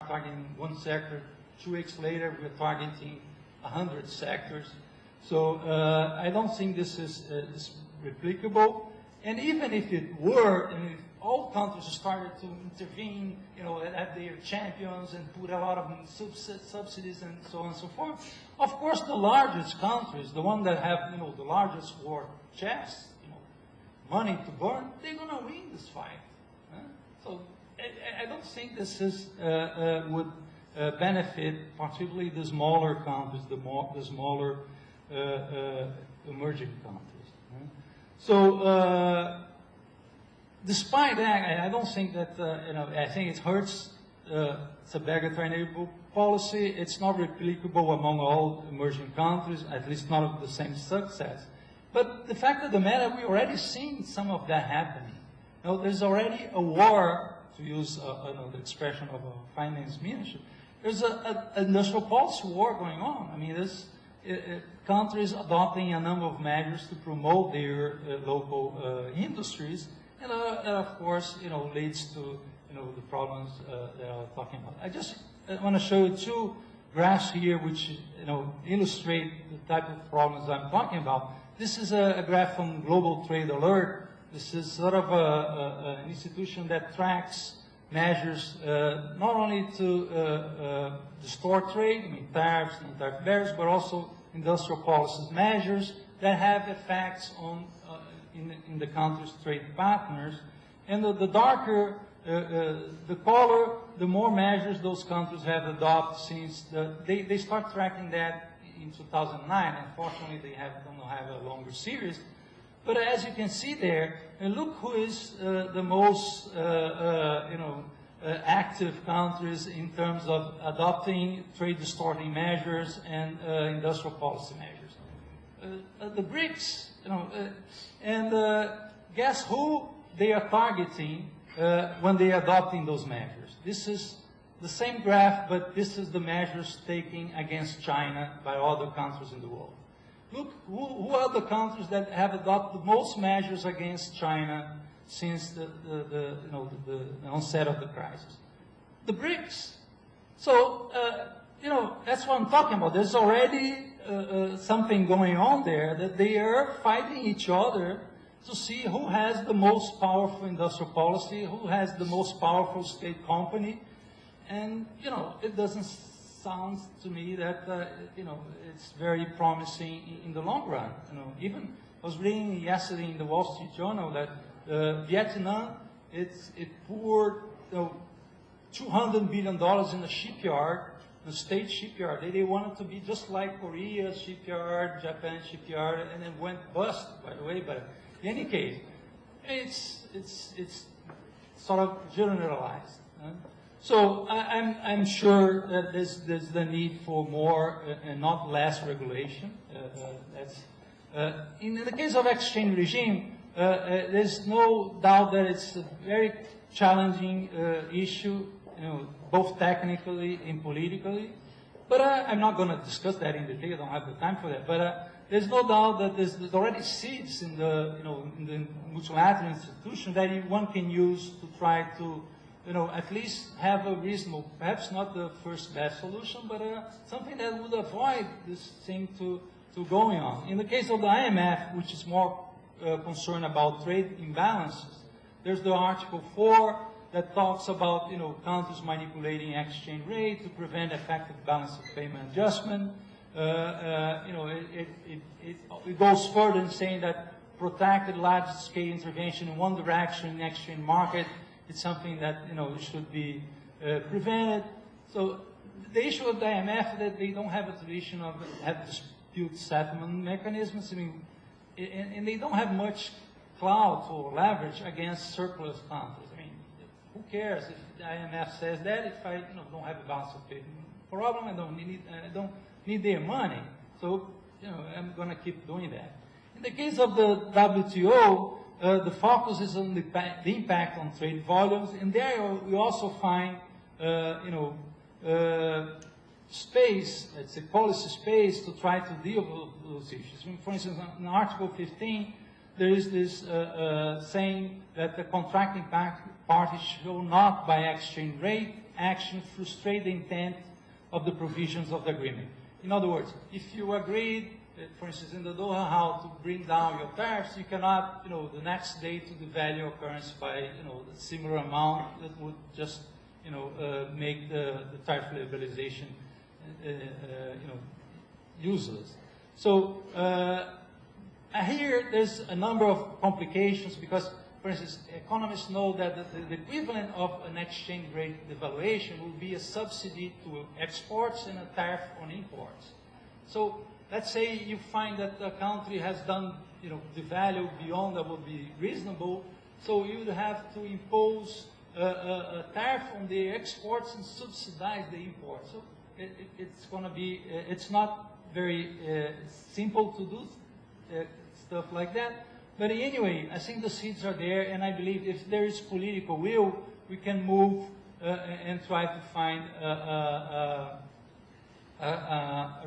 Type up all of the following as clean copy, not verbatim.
targeting one sector. 2 weeks later, we're targeting 100 sectors. So I don't think this is replicable. And even if it were, and if all countries started to intervene, have their champions and put a lot of subsidies and so on and so forth, of course the largest countries, the ones that have, the largest war chests, money to burn, they're going to win this fight. So I don't think this is, would benefit particularly the smaller countries, the smaller emerging countries. So despite that, I don't think that, I think it hurts the regulatory policy. It's not replicable among all emerging countries, at least not of the same success. But the fact of the matter, we've already seen some of that happening. There's already a war, to use the expression of a finance minister, there's an industrial policy war going on. I mean, there's countries adopting a number of measures to promote their local industries, and of course, leads to the problems that I was talking about. I just want to show you 2 graphs here, which illustrate the type of problems I'm talking about. This is a graph from Global Trade Alert. This is sort of an institution that tracks measures not only to distort trade, I mean tariffs and tariff barriers, but also industrial policies measures that have effects on in the country's trade partners. And the darker the color, the more measures those countries have adopted since they start tracking that in 2009. Unfortunately, they don't have a longer series. But as you can see there, look who is the most active countries in terms of adopting trade distorting measures and industrial policy measures. The BRICS, and guess who they are targeting when they are adopting those measures. This is the same graph, but this is the measures taken against China by other countries in the world. Look, who are the countries that have adopted the most measures against China since the onset of the crisis? The BRICS. So, that's what I'm talking about. There's already something going on there, that they are fighting each other to see who has the most powerful industrial policy, who has the most powerful state company. And, it doesn't sound to me that, it's very promising in the long run. Even I was reading yesterday in the Wall Street Journal that Vietnam, it poured $200 billion in a shipyard, a state shipyard. They wanted to be just like Korea shipyard, Japan shipyard, and then went bust, by the way. But in any case, it's sort of generalized. So I'm sure that there's the need for more and not less regulation. In the case of exchange regime, there's no doubt that it's a very challenging issue, both technically and politically. But I'm not going to discuss that in detail. I don't have the time for that. But there's no doubt that there's already seeds in the in the multilateral institution that one can use to try to at least have a reasonable, perhaps not the first best solution, but something that would avoid this thing to going on. In the case of the IMF, which is more concerned about trade imbalances, there's the Article 4 that talks about countries manipulating exchange rate to prevent effective balance of payment adjustment. It goes further in saying that protracted large-scale intervention in one direction in the exchange market, it's something that should be prevented. So the issue of the IMF is that they don't have a tradition of dispute settlement mechanisms. I mean, and they don't have much clout or leverage against surplus countries. I mean, who cares if the IMF says that? If I don't have a balance of payment problem, I don't need their money. So I'm going to keep doing that. In the case of the WTO, the focus is on the impact on trade volumes, and there we also find, space, let's say policy space, to try to deal with those issues. For instance, in Article 15, there is this saying that the contracting parties shall not, by exchange rate, action frustrate the intent of the provisions of the agreement. In other words, if you agreed, for instance, in the Doha, how to bring down your tariffs, you cannot, the next day to devalue your currency by, a similar amount that would just, make the tariff liberalization, useless. So here there's a number of complications because, for instance, economists know that the equivalent of an exchange rate devaluation will be a subsidy to exports and a tariff on imports. So let's say you find that the country has done, the value beyond that would be reasonable, so you would have to impose a tariff on the exports and subsidize the imports. So it's going to be, it's not very simple to do stuff like that. But anyway, I think the seeds are there, and I believe if there is political will, we can move and try to find a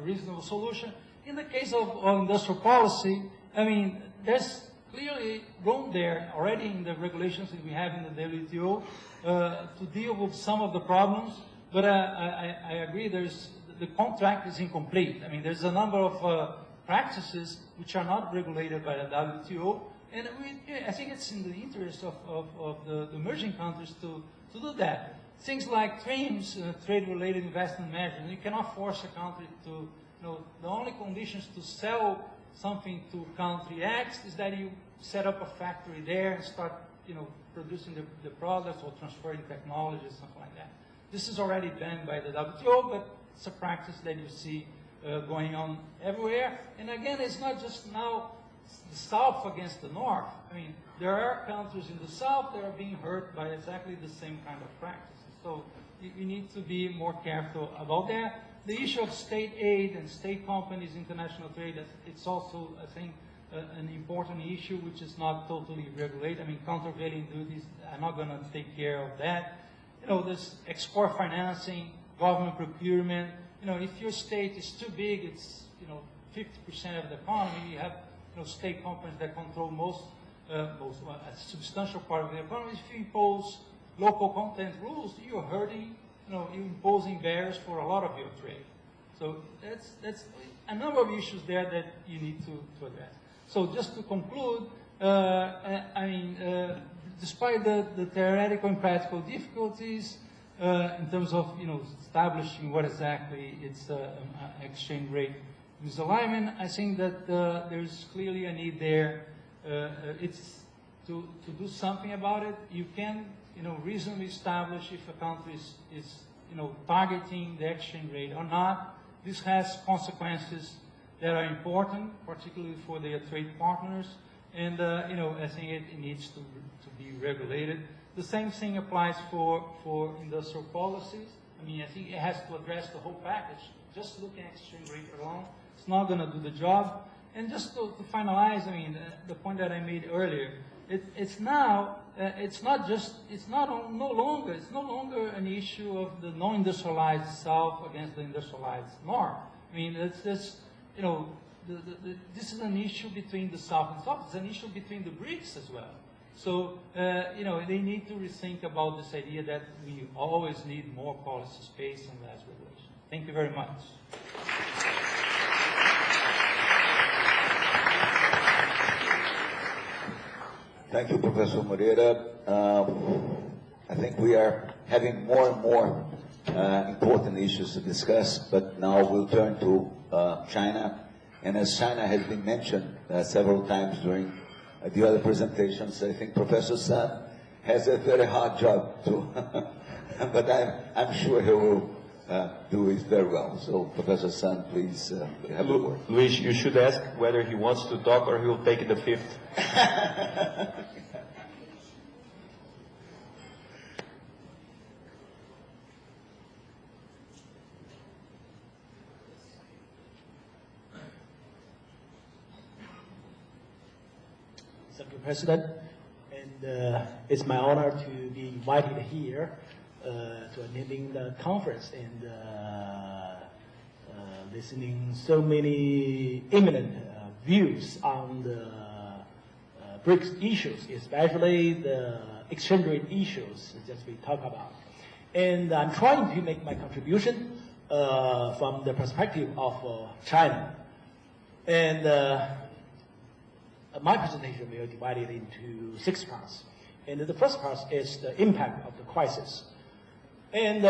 reasonable solution. In the case of industrial policy, I mean, there's clearly room there already in the regulations that we have in the WTO to deal with some of the problems. But I agree, the contract is incomplete. I mean, there's a number of practices which are not regulated by the WTO, and I think it's in the interest of the emerging countries to do that. Things like TRIMs, trade-related investment measures, you cannot force a country to, the only conditions to sell something to country X is that you set up a factory there and start, producing the products or transferring technology, something like that. This is already banned by the WTO, but it's a practice that you see going on everywhere. And again, it's not just now the South against the North. I mean, there are countries in the South that are being hurt by exactly the same kind of practices. So you need to be more careful about that. The issue of state aid and state companies, international trade, it's also, I think, an important issue which is not totally regulated. I mean, countervailing duties are not going to take care of that. This export financing, government procurement. If your state is too big, it's 50% of the economy. You have state companies that control a substantial part of the economy. If you impose local content rules, you're hurting. You're imposing barriers for a lot of your trade. So that's a number of issues there that you need to address. So just to conclude, despite the theoretical and practical difficulties in terms of establishing what exactly it's exchange rate misalignment, I think that there's clearly a need there. It's to do something about it. You can reasonably establish if a country is targeting the exchange rate or not. This has consequences that are important, particularly for their trade partners, and I think it needs to be regulated. The same thing applies for industrial policies. I mean, I think it has to address the whole package. Just looking at exchange rate alone, it's not going to do the job. And just to finalize, I mean, the point that I made earlier, it's no longer an issue of the non-industrialized South against the industrialized North. I mean, it's this, this is an issue between the South and South. It's an issue between the BRICS as well. So, they need to rethink about this idea that we always need more policy space and less regulation. Thank you very much. Thank you, Professor Moreira. I think we are having more and more important issues to discuss, but now we'll turn to China. And as China has been mentioned several times during the other presentations, I think Professor Sun has a very hard job to, but I'm sure he will do it very well. So, Professor Sun, please have a word. Luis, you should ask whether he wants to talk or he will take the fifth. Thank you, President. And it's my honor to be invited here to attending the conference and listening so many eminent views on the BRICS issues, especially the exchange rate issues that we talk about. And I'm trying to make my contribution from the perspective of China. And my presentation will be divided into 6 parts. And the first part is the impact of the crisis. And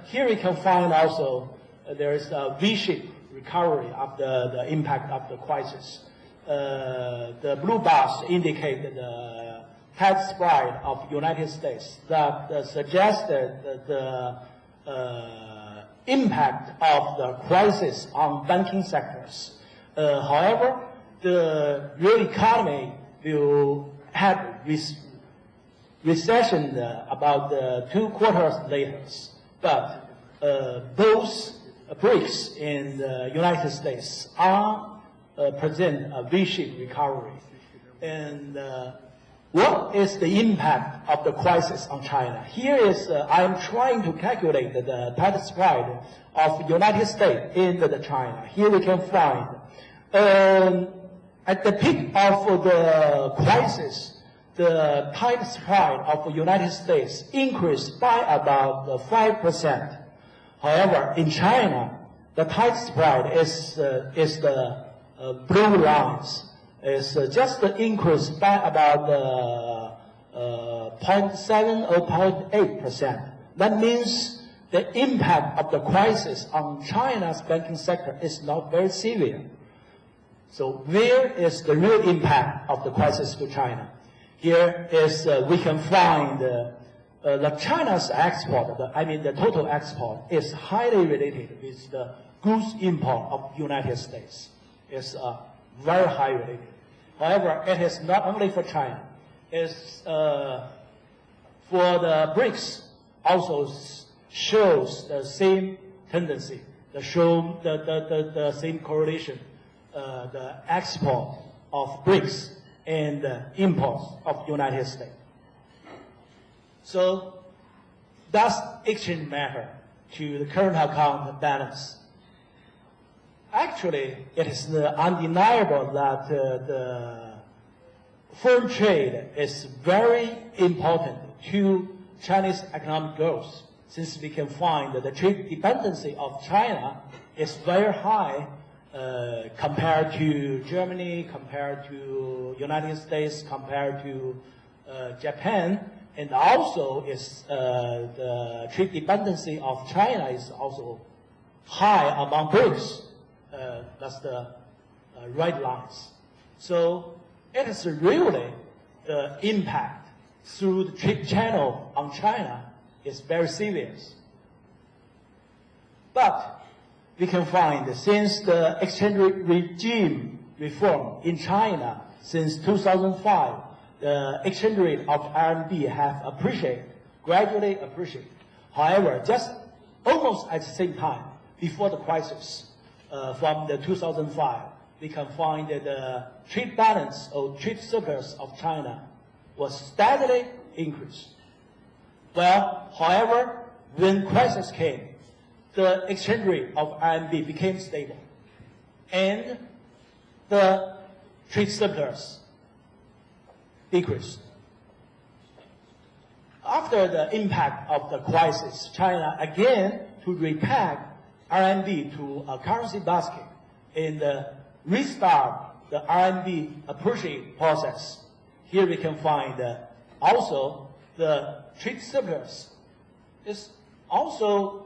here we can find also there is a V-shaped recovery of the impact of the crisis. The blue bars indicate the tax spread of United States that suggested the impact of the crisis on banking sectors. However, the real economy will have recession about 2 quarters later. But both BRICS in the United States are present a V-shaped recovery. And what is the impact of the crisis on China? Here is, I'm trying to calculate the tax spread of United States into the China. Here we can find, at the peak of the crisis, the tax spread of the United States increased by about 5%. However, in China, the tax spread is the blue lines. Is just increased by about 0.7 or 0.8%. That means the impact of the crisis on China's banking sector is not very severe. So where is the real impact of the crisis to China? Here is we can find the China's export, the total export is highly related with the goods import of United States. It's very high related. However, it is not only for China. It's for the BRICS also shows the same tendency, the same correlation, the export of BRICS and the imports of United States. So does exchange matter to the current account balance? Actually, it is undeniable that the foreign trade is very important to Chinese economic growth, since we can find that the trade dependency of China is very high compared to Germany, compared to United States, compared to Japan, and also is the trade dependency of China is also high among BRICS. That's the red lines. So it is really the impact through the trade channel on China is very serious. But we can find since the exchange regime reform in China since 2005, the exchange rate of RMB have appreciated, gradually appreciated. However, just almost at the same time, before the crisis, from the 2005, we can find that the trade balance or trade surplus of China was steadily increased. Well, however, when crisis came, the exchange rate of RMB became stable, and the trade surplus decreased. After the impact of the crisis, China again to repack RMB to a currency basket and restart the RMB appreciation process. Here we can find also the trade surplus is also